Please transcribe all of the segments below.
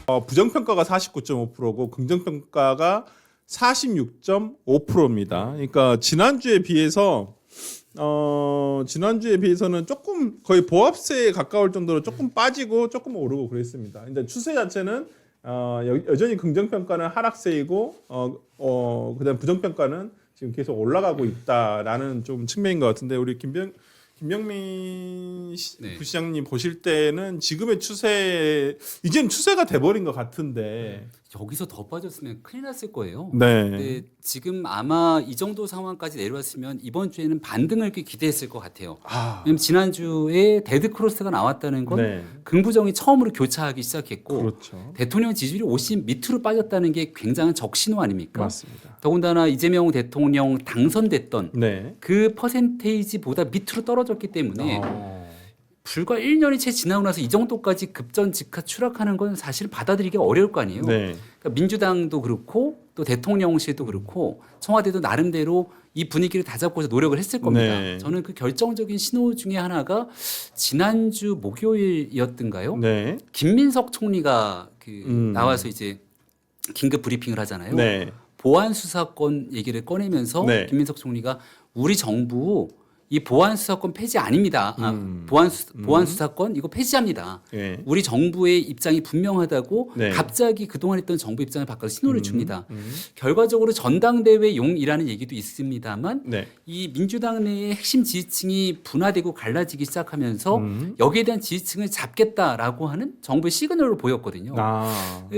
부정평가가 49.5%고 긍정평가가 46.5%입니다. 그러니까 지난주에 비해서는 조금 거의 보합세에 가까울 정도로 조금 빠지고 조금 오르고 그랬습니다. 근데 추세 자체는 여전히 긍정평가는 하락세이고 그다음 부정평가는 지금 계속 올라가고 있다라는 좀 측면인 것 같은데 우리 김명민 부시장님 보실 때는 지금의 추세 이제는 추세가 돼버린 것 같은데 여기서 더 빠졌으면 큰일 났을 거예요. 네. 근데 지금 아마 이 정도 상황까지 내려왔으면 이번 주에는 반등을 기대했을 것 같아요. 왜냐면 지난주에 데드크로스가 나왔다는 건 네. 긍부정이 처음으로 교차하기 시작했고 그렇죠. 대통령 지지율이 50 밑으로 빠졌다는 게 굉장한 적신호 아닙니까? 맞습니다. 더군다나 이재명 대통령 당선됐던 네. 그 퍼센테이지보다 밑으로 떨어졌기 때문에 불과 1년이 채 지나고 나서 이 정도까지 급전직하 추락하는 건 사실 받아들이기가 어려울 거 아니에요. 네. 그러니까 민주당도 그렇고 또 대통령실도 그렇고 청와대도 나름대로 이 분위기를 다잡고서 노력을 했을 겁니다. 네. 저는 그 결정적인 신호 중에 하나가 지난주 목요일이었던가요? 네. 김민석 총리가 나와서 이제 긴급 브리핑을 하잖아요. 네. 보안 수사권 얘기를 꺼내면서 네. 김민석 총리가 우리 정부 이 보안 수사권 폐지 아닙니다. 보안 수사권 이거 폐지합니다. 네. 우리 정부의 입장이 분명하다고 네. 갑자기 그동안 했던 정부 입장을 바꿔서 신호를 줍니다. 결과적으로 전당대회용이라는 얘기도 있습니다만 네. 이 민주당 내의 핵심 지지층이 분화되고 갈라지기 시작하면서 여기에 대한 지지층을 잡겠다라고 하는 정부의 시그널로 보였거든요.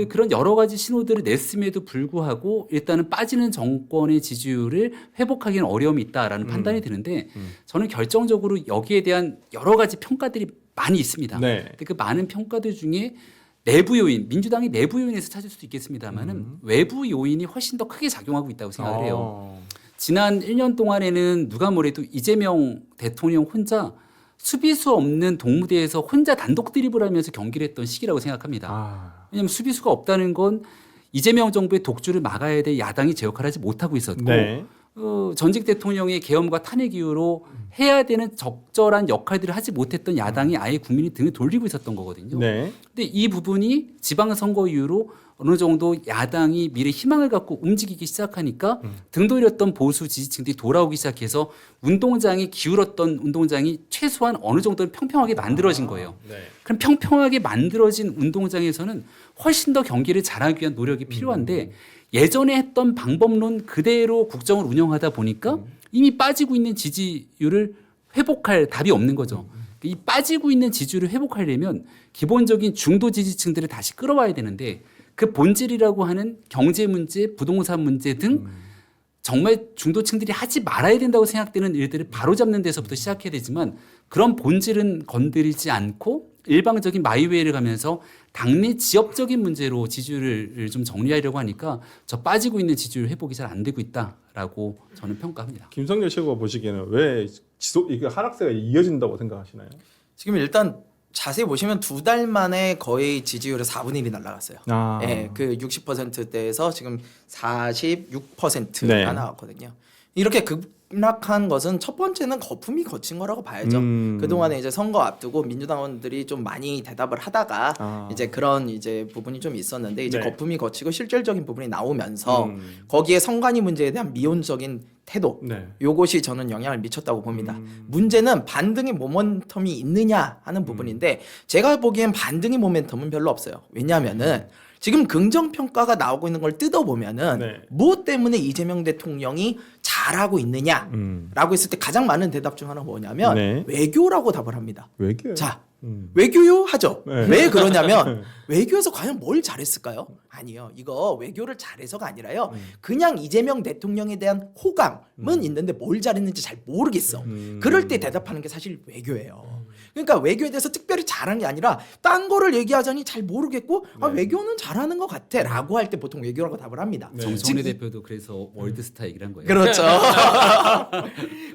그런 여러 가지 신호들을 냈음에도 불구하고 일단은 빠지는 정권의 지지율을 회복하기는 어려움이 있다라는 판단이 드는데 저는 결정적으로 여기에 대한 여러 가지 평가들이 많이 있습니다. 네. 근데 그 많은 평가들 중에 내부 요인, 민주당이 내부 요인에서 찾을 수도 있겠습니다만은 외부 요인이 훨씬 더 크게 작용하고 있다고 생각을 해요. 지난 1년 동안에는 누가 뭐래도 이재명 대통령 혼자 수비수 없는 동무대에서 혼자 단독 드립을 하면서 경기를 했던 시기라고 생각합니다. 왜냐하면 수비수가 없다는 건 이재명 정부의 독주를 막아야 될 야당이 제 역할을 하지 못하고 있었고 네. 전직 대통령의 계엄과 탄핵 이후로 해야 되는 적절한 역할들을 하지 못했던 야당이 아예 국민이 등을 돌리고 있었던 거거든요. 네. 근데 이 부분이 지방선거 이후로 어느 정도 야당이 미래 희망을 갖고 움직이기 시작하니까 등 돌렸던 보수 지지층들이 돌아오기 시작해서 운동장이 기울었던 운동장이 최소한 어느 정도는 평평하게 만들어진 거예요. 네. 그럼 평평하게 만들어진 운동장에서는 훨씬 더 경기를 잘하기 위한 노력이 필요한데 예전에 했던 방법론 그대로 국정을 운영하다 보니까 이미 빠지고 있는 지지율을 회복할 답이 없는 거죠. 이 빠지고 있는 지지율을 회복하려면 기본적인 중도 지지층들을 다시 끌어와야 되는데 그 본질이라고 하는 경제 문제, 부동산 문제 등 정말 중도층들이 하지 말아야 된다고 생각되는 일들을 바로잡는 데서부터 시작해야 되지만 그런 본질은 건드리지 않고 일방적인 마이웨이를 가면서 당내 지역적인 문제로 지지율을 좀 정리하려고 하니까 저 빠지고 있는 지지율 회복이 잘 안 되고 있다라고 저는 평가합니다. 김성렬 최고가 보시기에는 왜 이게 하락세가 이어진다고 생각하시나요? 지금 일단 자세히 보시면 2달 만에 거의 지지율의 4분의 1이 날라갔어요. 예, 그 60%대에서 지금 46%가 네. 나왔거든요. 이렇게 급락한 것은 첫 번째는 거품이 거친 거라고 봐야죠. 그동안에 이제 선거 앞두고 민주당원들이 좀 많이 대답을 하다가 이제 그런 이제 부분이 좀 있었는데 이제 네. 거품이 거치고 실질적인 부분이 나오면서 거기에 선관위 문제에 대한 미온적인 태도 네. 요것이 저는 영향을 미쳤다고 봅니다. 문제는 반등의 모멘텀이 있느냐 하는 부분인데 제가 보기엔 반등의 모멘텀은 별로 없어요. 왜냐하면은 지금 긍정평가가 나오고 있는 걸 뜯어보면은 네. 무엇 때문에 이재명 대통령이 잘하고 있느냐라고 했을 때 가장 많은 대답 중 하나가 뭐냐면 네. 외교라고 답을 합니다. 외교요? 자, 외교요 하죠. 네. 왜 그러냐면 외교에서 과연 뭘 잘했을까요? 아니요. 이거 외교를 잘해서가 아니라요. 그냥 이재명 대통령에 대한 호감은 있는데 뭘 잘했는지 잘 모르겠어. 그럴 때 대답하는 게 사실 외교예요. 그러니까 외교에 대해서 특별히 잘한 게 아니라 딴 거를 얘기하자니 잘 모르겠고 아, 외교는 잘하는 것 같아 라고 할 때 보통 외교라고 답을 합니다. 네. 정청래 대표도 그래서 월드스타 얘기를 한 거예요. 그렇죠.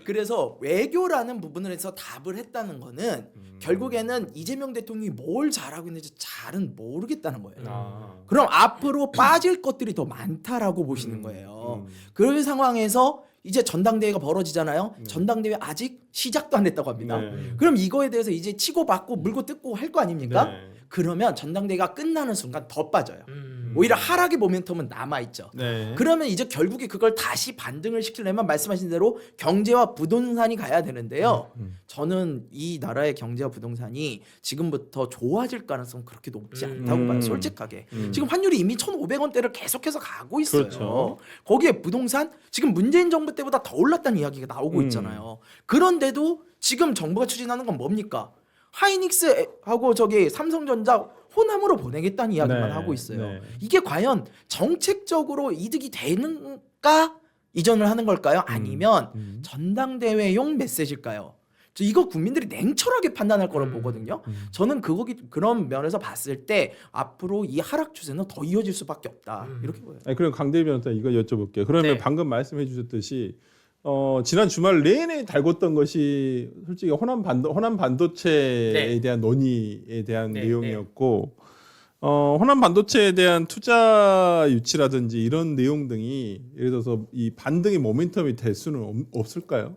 그래서 외교라는 부분에서 답을 했다는 거는 결국에는 이재명 대통령이 뭘 잘하고 있는지 잘은 모르겠다는 거예요. 그럼 앞으로 빠질 것들이 더 많다라고 보시는 거예요. 그런 상황에서 이제 전당대회가 벌어지잖아요. 전당대회 아직 시작도 안 했다고 합니다. 네. 그럼 이거에 대해서 이제 치고받고 물고 뜯고 할 거 아닙니까? 네. 그러면 전당대회가 끝나는 순간 더 빠져요. 오히려 하락의 모멘텀은 남아있죠. 네. 그러면 이제 결국에 그걸 다시 반등을 시키려면 말씀하신 대로 경제와 부동산이 가야 되는데요. 저는 이 나라의 경제와 부동산이 지금부터 좋아질 가능성은 그렇게 높지 않다고 봐요. 솔직하게. 지금 환율이 이미 1,500원대를 계속해서 가고 있어요. 그렇죠. 거기에 부동산 지금 문재인 정부 때보다 더 올랐다는 이야기가 나오고 있잖아요. 그런데도 지금 정부가 추진하는 건 뭡니까? 하이닉스하고 저기 삼성전자 호남으로 보내겠다는 이야기만 네, 하고 있어요. 네. 이게 과연 정책적으로 이득이 되는가 이전을 하는 걸까요? 아니면 전당대회용 메시지일까요? 저 이거 국민들이 냉철하게 판단할 거라고 보거든요. 저는 그런 면에서 봤을 때 앞으로 이 하락 추세는 더 이어질 수밖에 없다. 이렇게 보여요. 아니, 그럼 강대희 변호사 이거 여쭤볼게요. 그러면 네. 방금 말씀해 주셨듯이 지난 주말 내내 달궜던 것이 솔직히 호남 반도체에 네. 대한 논의에 대한 네, 내용이었고 호남 반도체에 대한 투자 유치라든지 이런 내용 등이 예를 들어서 이 반등의 모멘텀이 될 수는 없을까요?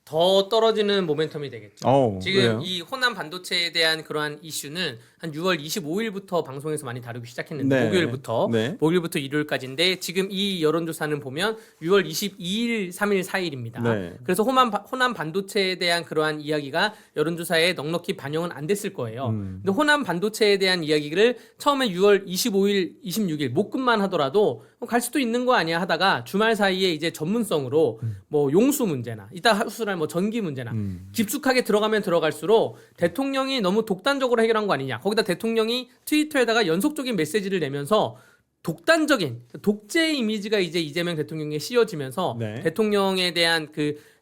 더 떨어지는 모멘텀이 되겠죠. 지금 그래요? 이 호남 반도체에 대한 그러한 이슈는 한 6월 25일부터 방송에서 많이 다루기 시작했는데 네. 목요일부터 네. 목요일부터 일요일까지인데 지금 이 여론조사는 보면 6월 22일, 3일, 4일입니다. 네. 그래서 호남 반도체에 대한 그러한 이야기가 여론조사에 넉넉히 반영은 안 됐을 거예요. 근데 호남 반도체에 대한 이야기를 처음에 6월 25일, 26일 목금만 하더라도 갈 수도 있는 거 아니야 하다가 주말 사이에 이제 전문성으로 뭐 용수 문제나 이따 하수할 뭐 전기 문제나 깊숙하게 들어가면 들어갈수록 대통령이 너무 독단적으로 해결한 거 아니냐. 거기다 대통령이 트위터에다가 연속적인 메시지를 내면서 독단적인 독재 이미지가 이제 이재명 대통령에 씌워지면서 네. 대통령에 대한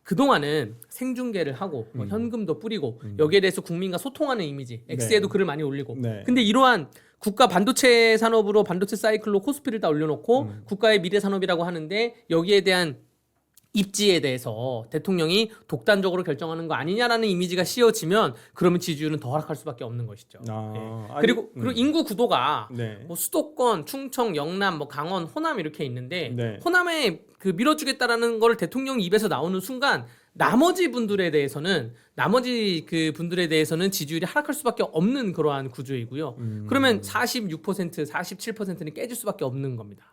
그동안은 생중계를 하고 뭐 현금도 뿌리고 여기에 대해서 국민과 소통하는 이미지 X에도 글을 많이 올리고 네. 근데 이러한 국가 반도체 산업으로 반도체 사이클로 코스피를 다 올려놓고 국가의 미래 산업이라고 하는데 여기에 대한 입지에 대해서 대통령이 독단적으로 결정하는 거 아니냐라는 이미지가 씌워지면 그러면 지지율은 더 하락할 수밖에 없는 것이죠. 아니, 그리고 인구 구도가 네. 뭐 수도권, 충청, 영남, 뭐 강원, 호남 이렇게 있는데 네. 호남에 그 밀어주겠다라는 걸 대통령 입에서 나오는 순간 나머지 분들에 대해서는 지지율이 하락할 수밖에 없는 그러한 구조이고요. 그러면 46%, 47%는 깨질 수밖에 없는 겁니다.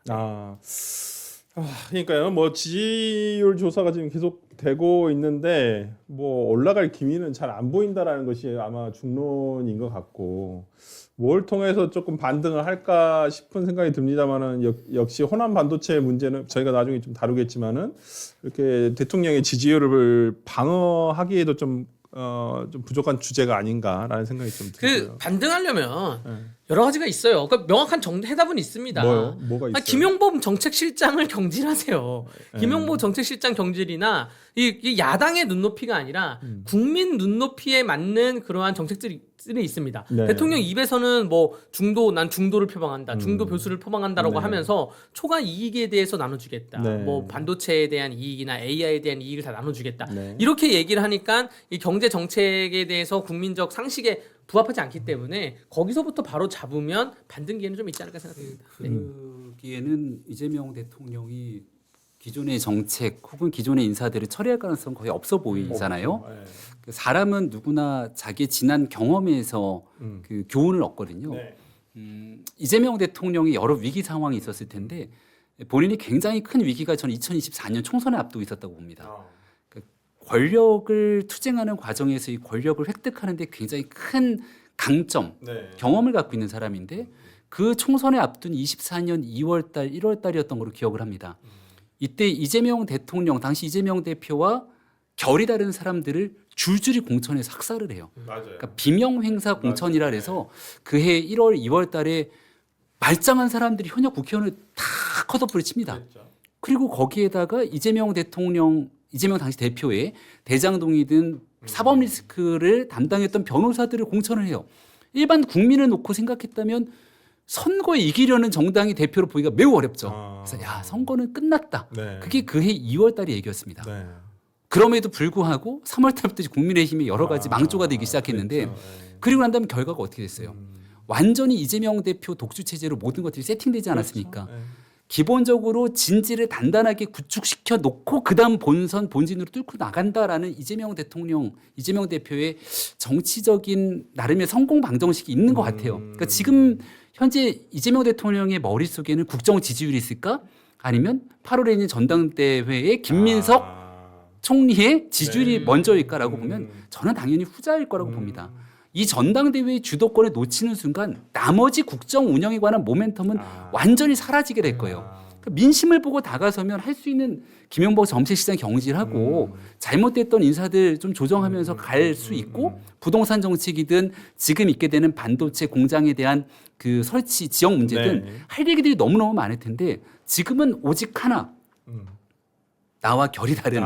그러니까요. 뭐 지지율 조사가 지금 계속 되고 있는데 뭐 올라갈 기미는 잘 안 보인다라는 것이 아마 중론인 것 같고 뭘 통해서 조금 반등을 할까 싶은 생각이 듭니다만은 역시 호남 반도체 문제는 저희가 나중에 좀 다루겠지만은 이렇게 대통령의 지지율을 방어하기에도 좀 부족한 주제가 아닌가라는 생각이 좀 들고요. 반등하려면 네. 여러 가지가 있어요. 그러니까 명확한 해답은 있습니다. 뭐가 있어요? 김용범 정책실장을 경질하세요. 김용범 정책실장 경질이나 이 야당의 눈높이가 아니라 국민 눈높이에 맞는 그러한 정책들이 있습니다. 네. 대통령 입에서는 뭐 난 중도를 표방한다, 중도 보수를 표방한다라고 네. 하면서 초과 이익에 대해서 나눠주겠다, 네. 뭐 반도체에 대한 이익이나 AI에 대한 이익을 다 나눠주겠다. 네. 이렇게 얘기를 하니까 이 경제 정책에 대해서 국민적 상식에 부합하지 않기 때문에 거기서부터 바로 잡으면 반등 기회는 좀 있지 않을까 생각합니다. 네. 그기에는 이재명 대통령이 기존의 정책 혹은 기존의 인사들을 처리할 가능성 거의 없어 보이잖아요. 네. 그 사람은 누구나 자기의 지난 경험에서 그 교훈을 얻거든요. 네. 이재명 대통령이 여러 위기 상황이 있었을 텐데 본인이 굉장히 큰 위기가 저는 2024년 총선에 앞두고 있었다고 봅니다. 권력을 투쟁하는 과정에서 이 권력을 획득하는 데 굉장히 큰 강점, 네. 경험을 갖고 있는 사람인데 그 총선에 앞둔 24년 2월 달, 1월 달이었던 걸로 기억을 합니다. 이때 이재명 대통령, 당시 이재명 대표와 결이 다른 사람들을 줄줄이 공천에서 학살을 해요. 맞아요. 그러니까 비명행사 공천이라 해서 그해 1월, 2월 달에 말짱한 사람들이 현역 국회의원을 다 컷오프를 칩니다. 그리고 거기에다가 이재명 당시 대표의 대장동이든 사법 리스크를 담당했던 변호사들을 공천을 해요. 일반 국민을 놓고 생각했다면 선거에 이기려는 정당이 대표로 보기가 매우 어렵죠. 그래서 선거는 끝났다. 네. 그게 그해 2월 달의 얘기였습니다. 네. 그럼에도 불구하고 3월 달부터 국민의힘에 여러 가지 망조가 되기 시작했는데 그렇죠. 네. 그리고 난 다음에 결과가 어떻게 됐어요? 완전히 이재명 대표 독주 체제로 모든 것들이 세팅되지 않았습니까? 그렇죠. 네. 기본적으로 진지를 단단하게 구축시켜 놓고 그다음 본진으로 뚫고 나간다라는 이재명 대통령, 이재명 대표의 정치적인 나름의 성공 방정식이 있는 것 같아요. 그러니까 지금 현재 이재명 대통령의 머릿속에는 국정 지지율이 있을까? 아니면 8월에 있는 전당대회에 김민석 총리의 지지율이 네. 먼저일까라고 보면 저는 당연히 후자일 거라고 봅니다. 이 전당대회의 주도권을 놓치는 순간 나머지 국정 운영에 관한 모멘텀은 완전히 사라지게 될 거예요. 그러니까 민심을 보고 다가서면 할 수 있는 김용복 정책시장 경질하고 잘못됐던 인사들 좀 조정하면서 갈 수 있고 부동산 정책이든 지금 있게 되는 반도체 공장에 대한 그 설치 지역 문제든 네. 할 얘기들이 너무너무 많을 텐데 지금은 오직 하나 나와 결이 다른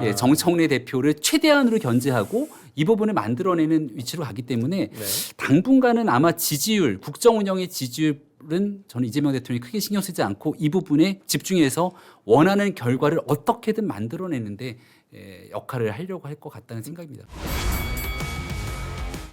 예, 정청래 대표를 최대한으로 견제하고 이 부분을 만들어내는 위치로 가기 때문에 당분간은 아마 지지율, 국정 운영의 지지율은 저는 이재명 대통령이 크게 신경 쓰지 않고 이 부분에 집중해서 원하는 결과를 어떻게든 만들어내는데 역할을 하려고 할 것 같다는 생각입니다.